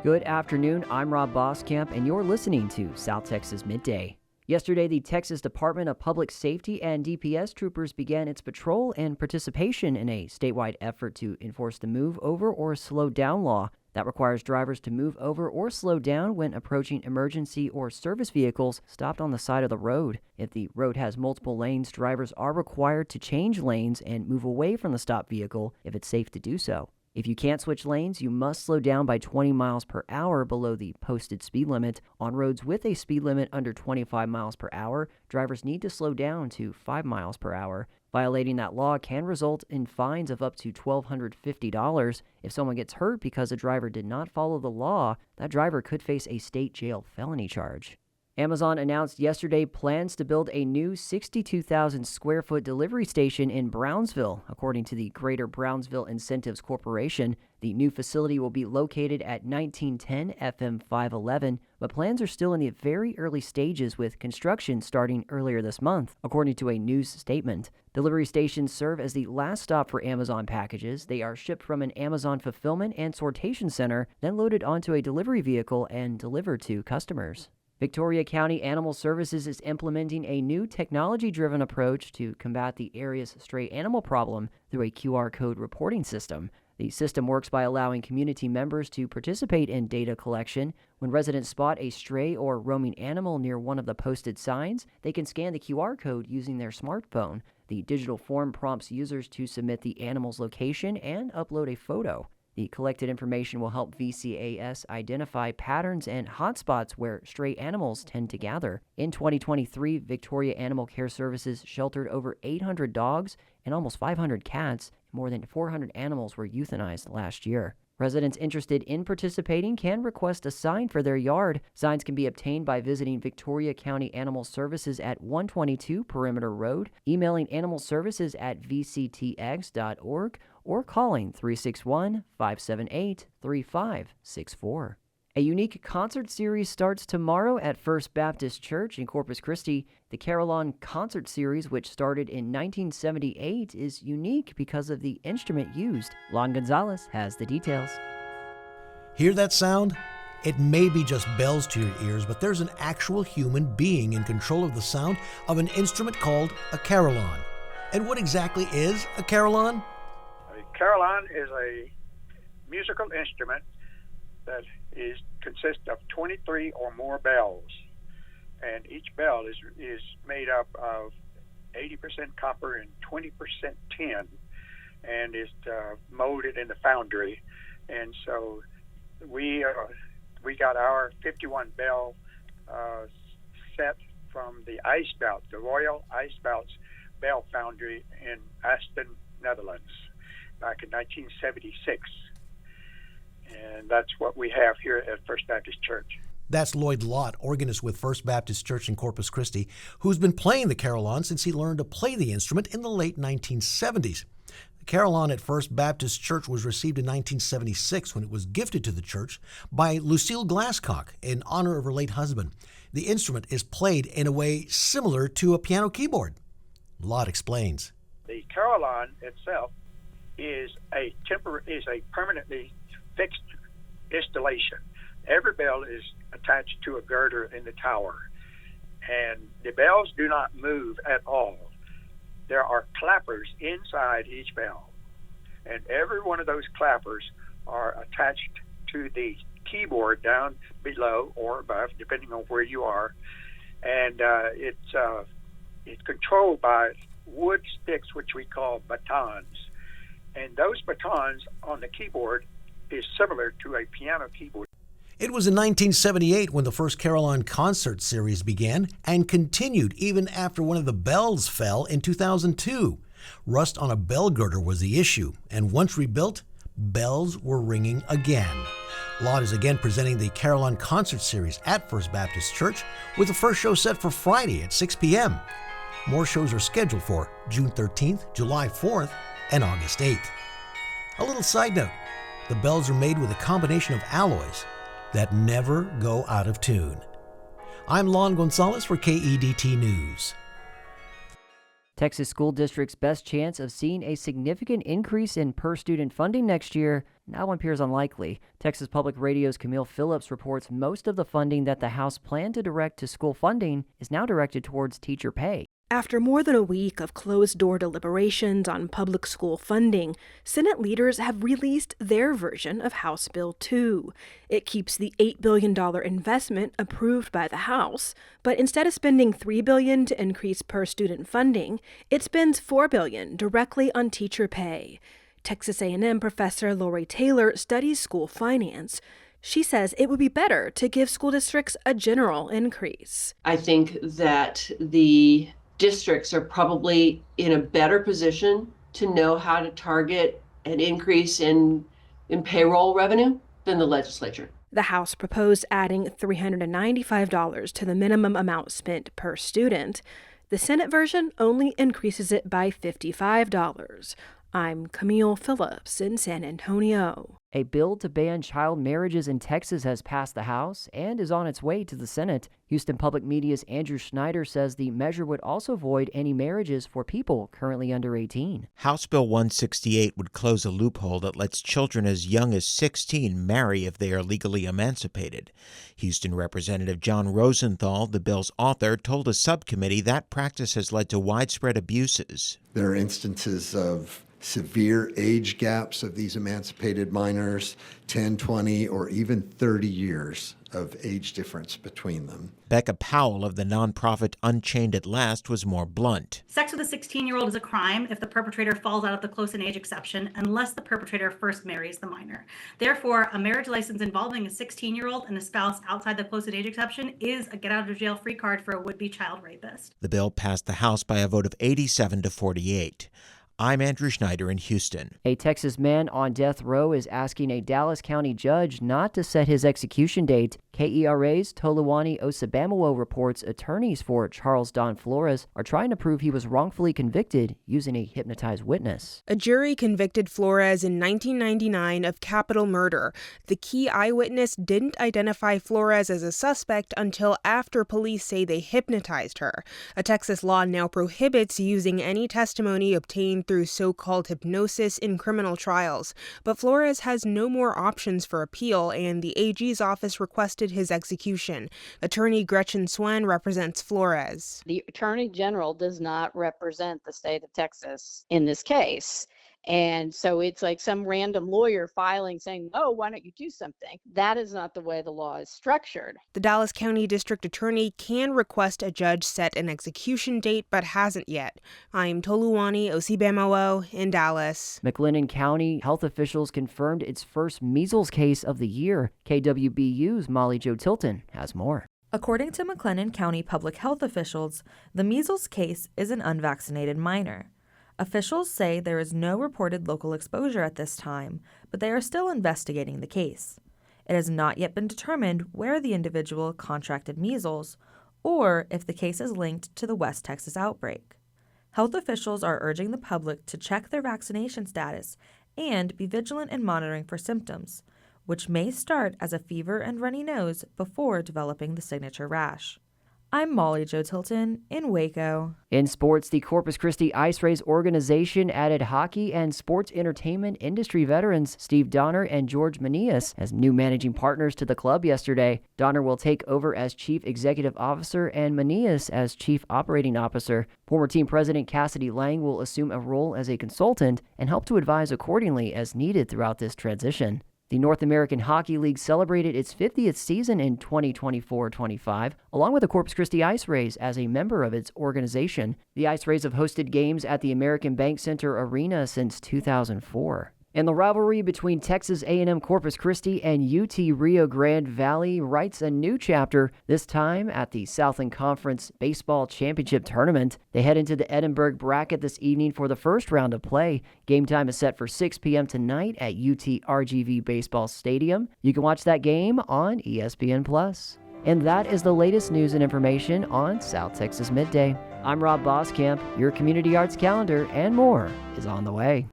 Good afternoon, I'm Rob Boskamp, and you're listening to South Texas Midday. Yesterday, the Texas Department of Public Safety and DPS troopers began its patrol and participation in a statewide effort to enforce the move over or slow down law that requires drivers to move over or slow down when approaching emergency or service vehicles stopped on the side of the road. If the road has multiple lanes, drivers are required to change lanes and move away from the stopped vehicle if it's safe to do so. If you can't switch lanes, you must slow down by 20 miles per hour below the posted speed limit. On roads with a speed limit under 25 miles per hour, drivers need to slow down to 5 miles per hour. Violating that law can result in fines of up to $1,250. If someone gets hurt because a driver did not follow the law, that driver could face a state jail felony charge. Amazon announced yesterday plans to build a new 62,000 square foot delivery station in Brownsville. According to the Greater Brownsville Incentives Corporation, the new facility will be located at 1910 FM 511, but plans are still in the very early stages with construction starting earlier this month, according to a news statement. Delivery stations serve as the last stop for Amazon packages. They are shipped from an Amazon fulfillment and sortation center, then loaded onto a delivery vehicle and delivered to customers. Victoria County Animal Services is implementing a new technology-driven approach to combat the area's stray animal problem through a QR code reporting system. The system works by allowing community members to participate in data collection. When residents spot a stray or roaming animal near one of the posted signs, they can scan the QR code using their smartphone. The digital form prompts users to submit the animal's location and upload a photo. The collected information will help VCAS identify patterns and hotspots where stray animals tend to gather. In 2023, Victoria Animal Care Services sheltered over 800 dogs and almost 500 cats. More than 400 animals were euthanized last year. Residents interested in participating can request a sign for their yard. Signs can be obtained by visiting Victoria County Animal Services at 122 Perimeter Road, emailing animalservices@vctx.org, or calling 361-578-3564. A unique concert series starts tomorrow at First Baptist Church in Corpus Christi. The Carillon Concert Series, which started in 1978, is unique because of the instrument used. Lon Gonzalez has the details. Hear that sound? It may be just bells to your ears, but there's an actual human being in control of the sound of an instrument called a carillon. And what exactly is a carillon? A carillon is a musical instrument that consists of 23 or more bells, and each bell is made up of 80% copper and 20% tin, and is molded in the foundry. And so we got our 51 bell set from the IJsbelt, the Royal IJsbelt's Bell Foundry in Aston, Netherlands, back in 1976. And that's what we have here at First Baptist Church. That's Lloyd Lott, organist with First Baptist Church in Corpus Christi, who's been playing the carillon since he learned to play the instrument in the late 1970s. The carillon at First Baptist Church was received in 1976 when it was gifted to the church by Lucille Glasscock in honor of her late husband. The instrument is played in a way similar to a piano keyboard. Lott explains. The carillon itself is a permanently fixed installation. Every bell is attached to a girder in the tower, and the bells do not move at all. There are clappers inside each bell, and every one of those clappers are attached to the keyboard down below or above, depending on where you are, and it's controlled by wood sticks, which we call batons, and those batons on the keyboard is similar to a piano keyboard. It was in 1978 when the first Carillon Concert Series began and continued even after one of the bells fell in 2002. Rust on a bell girder was the issue, and once rebuilt, bells were ringing again. Lott is again presenting the Carillon Concert Series at First Baptist Church, with the first show set for Friday at 6 p.m. More shows are scheduled for June 13th, July 4th, and August 8th. A little side note. The bells are made with a combination of alloys that never go out of tune. I'm Lon Gonzalez for KEDT News. Texas school districts' best chance of seeing a significant increase in per-student funding next year now appears unlikely. Texas Public Radio's Camille Phillips reports most of the funding that the House planned to direct to school funding is now directed towards teacher pay. After more than a week of closed-door deliberations on public school funding, Senate leaders have released their version of House Bill 2. It keeps the $8 billion investment approved by the House, but instead of spending $3 billion to increase per-student funding, it spends $4 billion directly on teacher pay. Texas A&M professor Lori Taylor studies school finance. She says it would be better to give school districts a general increase. I think that the districts are probably in a better position to know how to target an increase in payroll revenue than the legislature. The House proposed adding $395 to the minimum amount spent per student. The Senate version only increases it by $55. I'm Camille Phillips in San Antonio. A bill to ban child marriages in Texas has passed the House and is on its way to the Senate. Houston Public Media's Andrew Schneider says the measure would also void any marriages for people currently under 18. House Bill 168 would close a loophole that lets children as young as 16 marry if they are legally emancipated. Houston Representative John Rosenthal, the bill's author, told a subcommittee that practice has led to widespread abuses. There are instances of severe age gaps of these emancipated minors, 10, 20, or even 30 years of age difference between them. Becca Powell of the nonprofit Unchained at Last was more blunt. Sex with a 16-year-old is a crime if the perpetrator falls out of the close in age exception, unless the perpetrator first marries the minor. Therefore, a marriage license involving a 16-year-old and a spouse outside the close in age exception is a get-out-of-jail-free card for a would-be child rapist. The bill passed the House by a vote of 87 to 48. I'm Andrew Schneider in Houston. A Texas man on death row is asking a Dallas County judge not to set his execution date. KERA's Toluwani Osabamowo reports attorneys for Charles Don Flores are trying to prove he was wrongfully convicted using a hypnotized witness. A jury convicted Flores in 1999 of capital murder. The key eyewitness didn't identify Flores as a suspect until after police say they hypnotized her. A Texas law now prohibits using any testimony obtained through so-called hypnosis in criminal trials. But Flores has no more options for appeal, and the AG's office requested his execution. Attorney Gretchen Swen represents Flores. The Attorney General does not represent the state of Texas in this case. And so it's like some random lawyer filing saying, oh, why don't you do something? That is not the way the law is structured. The Dallas County District Attorney can request a judge set an execution date, but hasn't yet. I'm Toluwani Osabamowo in Dallas. McLennan County health officials confirmed its first measles case of the year. KWBU's Molly Jo Tilton has more. According to McLennan County public health officials, the measles case is an unvaccinated minor. Officials say there is no reported local exposure at this time, but they are still investigating the case. It has not yet been determined where the individual contracted measles or if the case is linked to the West Texas outbreak. Health officials are urging the public to check their vaccination status and be vigilant in monitoring for symptoms, which may start as a fever and runny nose before developing the signature rash. I'm Molly Jo Tilton in Waco. In sports, the Corpus Christi Ice Rays organization added hockey and sports entertainment industry veterans Steve Donner and George Manias as new managing partners to the club yesterday. Donner will take over as Chief Executive Officer and Manias as Chief Operating Officer. Former team president Cassidy Lang will assume a role as a consultant and help to advise accordingly as needed throughout this transition. The North American Hockey League celebrated its 50th season in 2024-25, along with the Corpus Christi Ice Rays as a member of its organization. The Ice Rays have hosted games at the American Bank Center Arena since 2004. And the rivalry between Texas A&M Corpus Christi and UT Rio Grande Valley writes a new chapter, this time at the Southland Conference Baseball Championship Tournament. They head into the Edinburgh bracket this evening for the first round of play. Game time is set for 6 p.m. tonight at UT RGV Baseball Stadium. You can watch that game on ESPN+. And that is the latest news and information on South Texas Midday. I'm Rob Boskamp. Your community arts calendar and more is on the way.